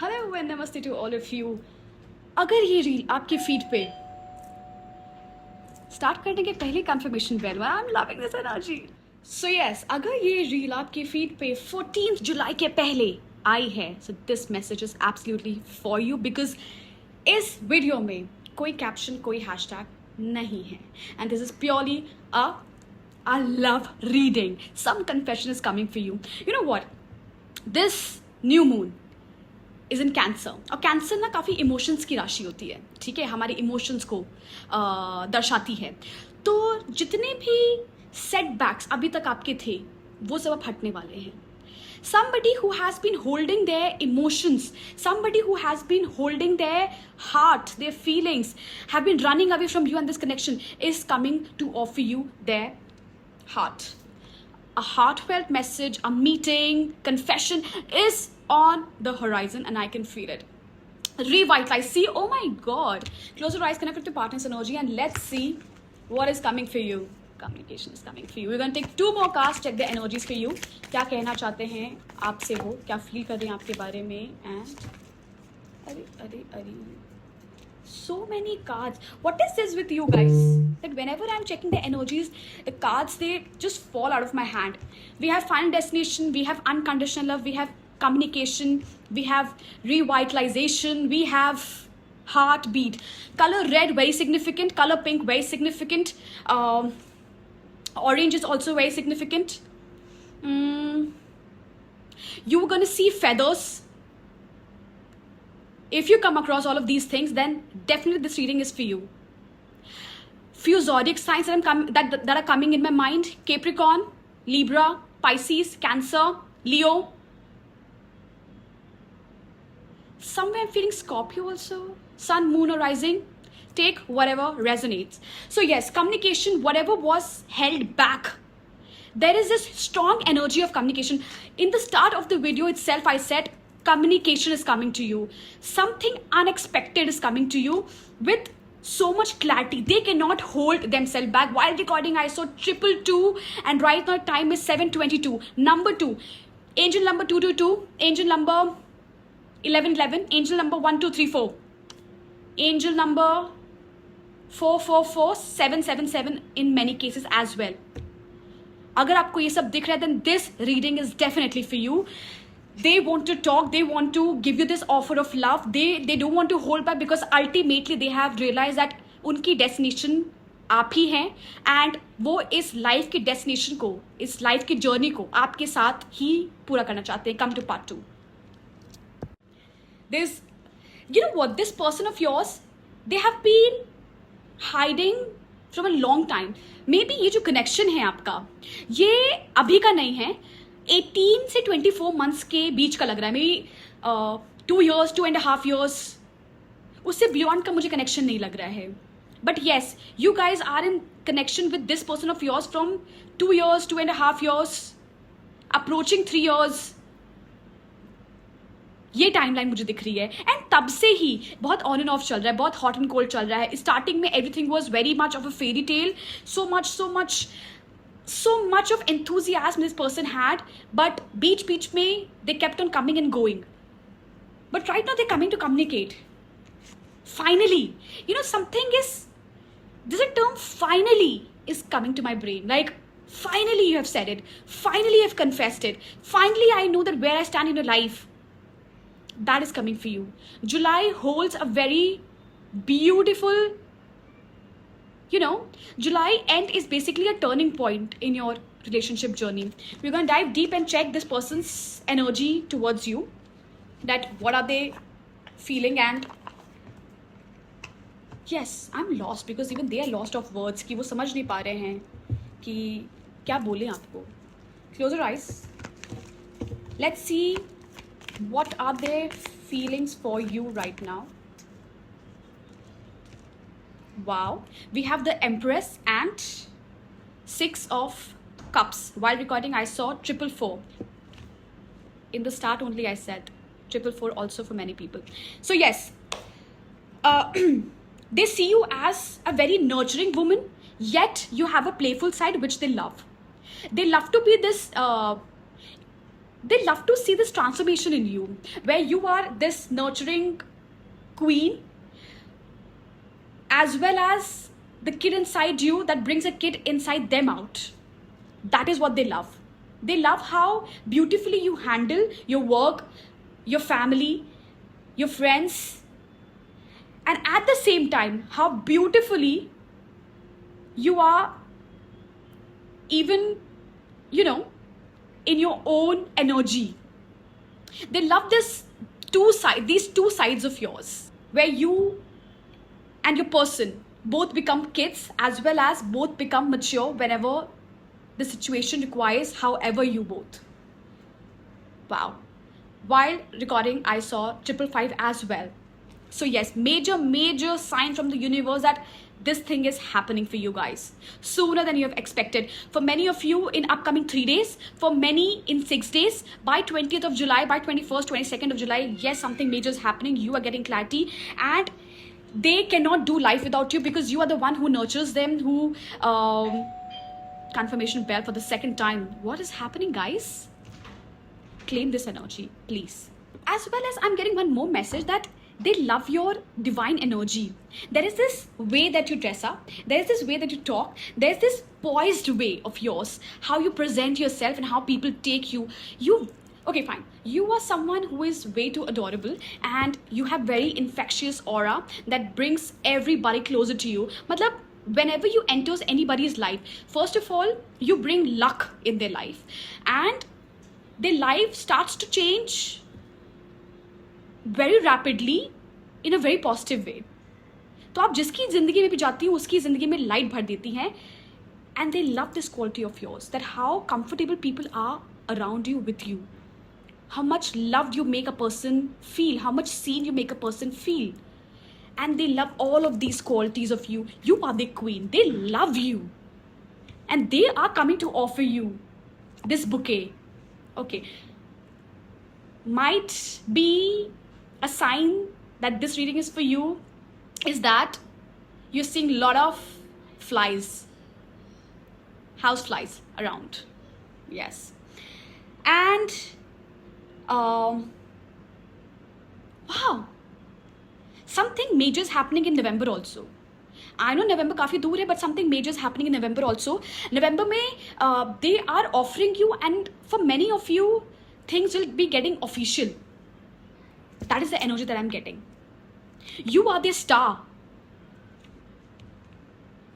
Hello and नमस्ते to all of you. अगर ये रील आपके फीड पे स्टार्ट करने के पहले confirmation bell, I am loving this energy. So yes, अगर ये रील आपके फीड पे 14 जुलाई के पहले आई है, so this message is absolutely for you, because इस वीडियो में कोई कैप्शन, कोई हैशटैग नहीं है, and this is purely a love reading. Some confession is coming for you. You know what? This new moon is in cancer, और cancer ना काफ़ी emotions की राशि होती है, ठीक है, हमारे इमोशंस को दर्शाती है। तो जितने भी सेटबैक्स अभी तक आपके थे वो सब अब हटने वाले हैं। Somebody who has been holding their emotions, somebody who has been holding their heart, their feelings, have been running away from you, and this connection is coming to offer you their heart. A heartfelt message, a meeting, confession is on the horizon, and I can feel it. Revitalize. See, oh my God. Close your eyes, connect with your partner's energy, and let's see what is coming for you. Communication is coming for you. We're going to take 2 more cards, check the energies for you. क्या कहना चाहते हैं आपसे वो, क्या feel कर रहे हैं आपके बारे में, and अरे so many cards. What is this with you guys? That whenever I'm checking the energies, the cards, they just fall out of my hand. We have final destination, we have unconditional love, we have communication, we have revitalization, we have heartbeat. Color red, very significant. Color pink, very significant. Orange is also very significant. You're going to see feathers. If you come across all of these things, then definitely this reading is for you. Few zodiac signs that are coming in my mind: Capricorn, Libra, Pisces, Cancer, Leo. Somewhere I'm feeling Scorpio also. Sun, Moon, or Rising. Take whatever resonates. So yes, communication, whatever was held back, there is this strong energy of communication. In the start of the video itself, I said communication is coming to you. Something unexpected is coming to you with so much clarity. They cannot hold themselves back. While recording, I saw 222, and right now time is 7:22. Number 2, angel number 222, angel number 1111, angel number 1234, angel number 444, 777 in many cases as well. अगर आपको ये सब दिख रहा है, then this reading is definitely for you. They want to talk, they want to give you this offer of love. They don't want to hold back, because ultimately they have realized that उनकी destination आप ही हैं, and वो इस life की destination को, इस life की journey को आपके साथ ही पूरा करना चाहते हैं. Come to part 2. This, you know what, this person of yours, they have been hiding from a long time. Maybe ये जो connection है आपका, ये अभी का नहीं है, 18 से 24 months के बीच का लग रहा है. मे बी 2 years, 2.5 years, उससे बियॉन्ड का मुझे कनेक्शन नहीं लग रहा है. But yes, you guys are in connection with this person of yours from 2 years, 2.5 years, approaching 3 years. ये टाइमलाइन मुझे दिख रही है, एंड तब से ही बहुत ऑन एंड ऑफ चल रहा है, बहुत हॉट एंड कोल्ड चल रहा है. स्टार्टिंग में everything was very much of a fairy tale, so much of enthusiasm this person had, but beach mein they kept on coming and going. But right now they're coming to communicate. Finally, you know, something is, there's a term finally is coming to my brain. Like, finally you have said it. Finally you have confessed it. Finally I know that where I stand in your life. That is coming for you. July holds a very beautiful, you know, July end is basically a turning point in your relationship journey. We're going to dive deep and check this person's energy towards you, that what are they feeling. And yes, I'm lost, because even they are lost of words, कि वो समझ नहीं पा रहे हैं कि क्या बोलें आपको. Close your eyes. Let's see what are their feelings for you right now. Wow, we have the Empress and 6 of Cups. While recording, I saw 444. In the start only I said 444 also for many people. So yes, they see you as a very nurturing woman, yet you have a playful side which they love. They love to be this they love to see this transformation in you, where you are this nurturing queen, as well as the kid inside you that brings a kid inside them out. That is what they love. They love how beautifully you handle your work, your family, your friends, and at the same time, how beautifully you are even, in your own energy. They love these two sides of yours, where you and your person both become kids, as well as both become mature whenever the situation requires, however you both. Wow. While recording, I saw 555 as well. So yes, major sign from the universe that this thing is happening for you guys sooner than you have expected. For many of you in upcoming 3 days, for many in 6 days, by 20th of July, by 21st, 22nd of July, yes, something major is happening. You are getting clarity, and they cannot do life without you, because you are the one who nurtures them, who confirmation bell for the second time. What is happening, guys? Claim this energy, please. As well as I'm getting one more message that they love your divine energy. There is this way that you dress up, there is this way that you talk, there's this poised way of yours, how you present yourself and how people take you. Okay, fine. You are someone who is way too adorable, and you have very infectious aura that brings everybody closer to you. Matlab, whenever you enters anybody's life, first of all, you bring luck in their life, and their life starts to change very rapidly in a very positive way. तो आप जिसकी जिंदगी में भी जाती हो, उसकी जिंदगी में लाइट भर देती हैं, and they love this quality of yours, that how comfortable people are around you, with you, how much loved you make a person feel, how much seen you make a person feel. And they love all of these qualities of you. You are the queen. They love you, and they are coming to offer you this bouquet. Okay, might be a sign that this reading is for you is that you're seeing a lot of flies, house flies around. Yes. And wow, something major is happening in November also. I know November काफी दूर है, but something major is happening in November also. November में they are offering you, and for many of you, things will be getting official. That is the energy that I'm getting. You are their star.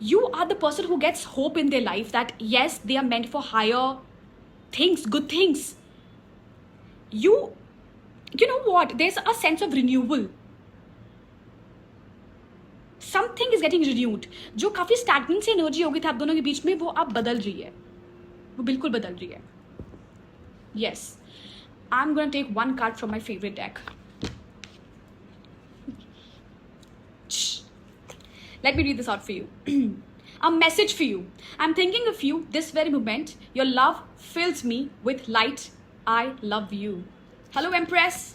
You are the person who gets hope in their life, that yes, they are meant for higher things, good things. You know what? There's a sense of renewal. Something is getting renewed. जो काफी stagnant सी energy होगी थी आप दोनों के बीच में, वो अब बदल रही है. वो बिल्कुल बदल रही है. Yes. I'm going to take one card from my favorite deck. Let me read this out for you. A message for you. I'm thinking of you this very moment. Your love fills me with light. I love you. Hello, Empress.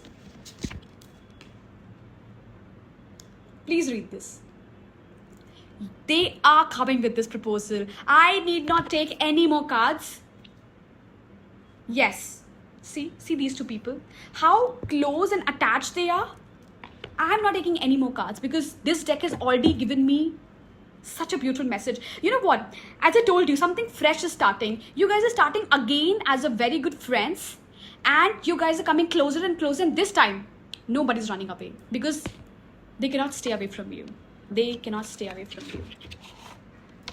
Please read this. They are coming with this proposal. I need not take any more cards. Yes. See these two people. How close and attached they are. I'm not taking any more cards because this deck has already given me such a beautiful message. You know what? As I told you, something fresh is starting. You guys are starting again as a very good friends, and you guys are coming closer and closer, and this time nobody's running away because they cannot stay away from you. They cannot stay away from you.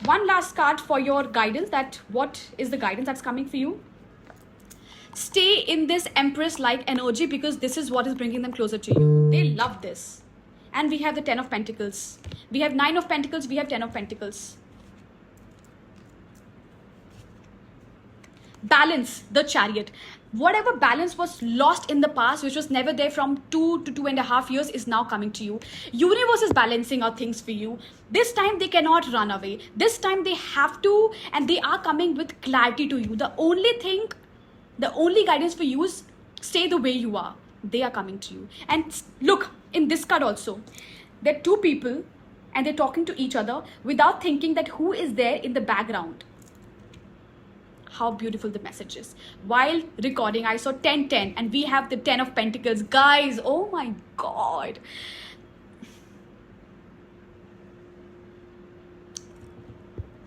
One last card for your guidance. That what is the guidance that's coming for you? Stay in this Empress-like energy because this is what is bringing them closer to you. They love this. And we have the 10 of Pentacles. We have 9 of Pentacles. We have 10 of Pentacles. Balance, the Chariot. Whatever balance was lost in the past, which was never there from 2 to 2.5 years, is now coming to you. Universe is balancing out things for you. This time they cannot run away. This time they have to, and they are coming with clarity to you. The only guidance for you is stay the way you are. They are coming to you. And look, in this card also, there are two people and they're talking to each other without thinking that who is there in the background. How beautiful the message is. While recording, I saw 1010 and we have the 10 of Pentacles. Guys, oh my God.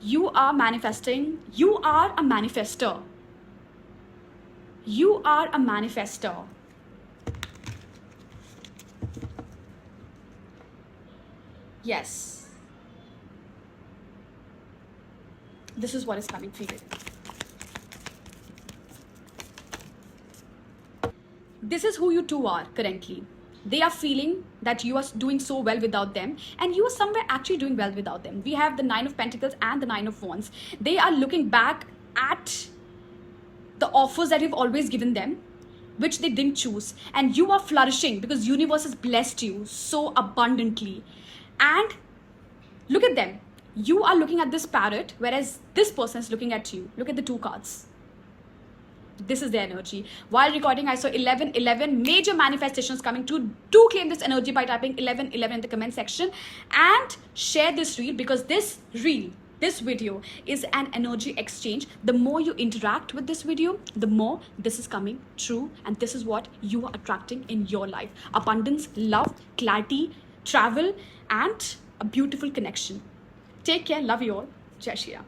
You are manifesting. You are a manifester. You are a manifester. Yes. This is what is coming for you. This is who you two are currently. They are feeling that you are doing so well without them, and you are somewhere actually doing well without them. We have the 9 of Pentacles and the 9 of Wands. They are looking back at the offers that you've always given them, which they didn't choose, and you are flourishing because universe has blessed you so abundantly. And look at them. You are looking at this parrot, whereas this person is looking at you. Look at the 2 cards. This is the energy. While recording, I saw 1111. Major manifestations coming to. Do claim this energy by typing 1111 in the comment section and share this reel, because this reel, this video is an energy exchange. The more you interact with this video, the more this is coming true, and this is what you are attracting in your life. Abundance, love, clarity, travel, and a beautiful connection. Take care. Love you all. Jai Shri Ram.